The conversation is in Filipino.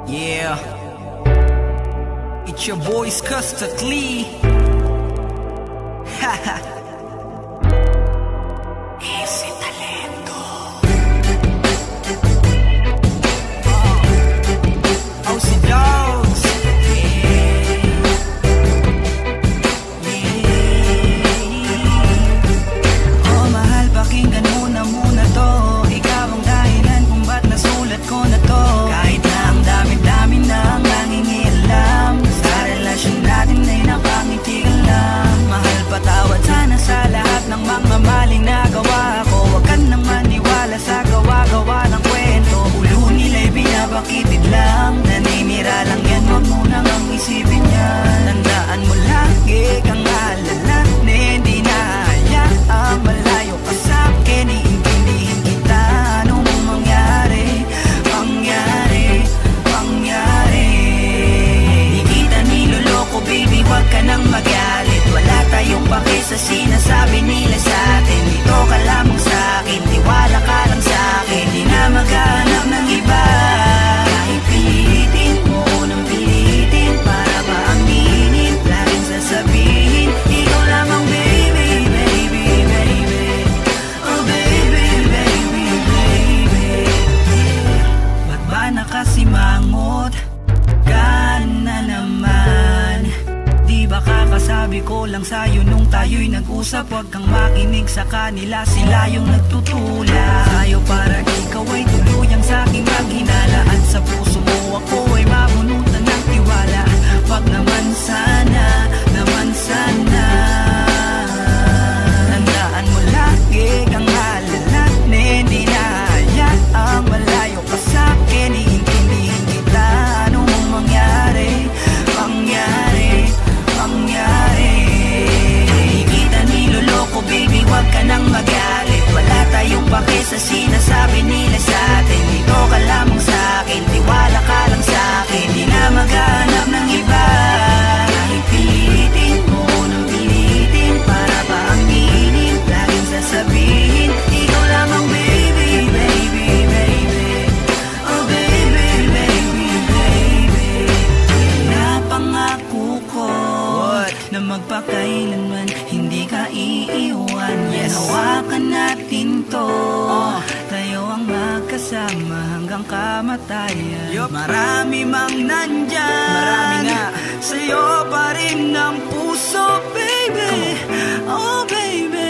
Yeah, it's your boys Custardly. Haha. Easy talento. Oh, si Dogs. Oh, mahal, pakinggan mo na muna to. Ikaw ang dahilan kung ba't nasulat ko na to. Kahit na ang dami-dami na ang nangingialam, sa relasyon natin ay nakangiti ka lang. Mahal, patawad sana sa lahat ng mga maling nagawa ko. Huwag ka nang maniwala sa gawa-gawa ng kwento. Ulo nila'y binabakitid lang, naninira lang yan, huwag mo nang ang isipin yan. Tandaan mo lagi kang alala, na hindi na hayaang malayo ka sa'kin. Iintindihin kita, anong mangyari, mangyari, mangyari. Di kita niloloko baby, huwag ka nang magalit. Wala tayong pake sa sinasabi nila sa'tin. Dito ka lamang sa'kin, tiwala ka lang sa'kin. Di na maghanap ng iba. Kahit pilitin mo nang pilitin, para ba aminin, laging sasabihin, ikaw lamang baby, baby, baby. Oh baby, baby, baby. Ba't ba nakasimangot ka na naman? Di ba kakasabi ko lang sa'yo nung tayo'y nag-usap? Huwag kang makinig sa kanila, sila yung nagtutula sa'yo para ikaw ay tuluyang sa'king maghinala. At sa puso mo ako ay mabunutan ng tiwala. Wag naman sana, naman sana. Tandaan mo lagi kang alala, na hindi na hayaang malayo ka sa'kin. Iintindihin kita, anong mangyari, mangyari, mangyari. Di kita niloloko baby, huwag ka nang magalit. Wala tayong pake sa sinasabi nila sa'tin. Dito ka lamang sa'kin, tiwala ka lang sa'kin. Di na maghanap ng iba. Kahit pilitin mo nang pilitin, para ba aminin, laging sasabihin, ikaw lamang baby, baby, baby. Oh baby, baby, baby. Napangako ko na magpakailanman hindi ka iiwan. Yes, hawakan natin to, tayo ang magkasama hanggang kamatayan. Marami mang nandyan, marami nga, sa'yo pa rin ang puso baby. Oh baby,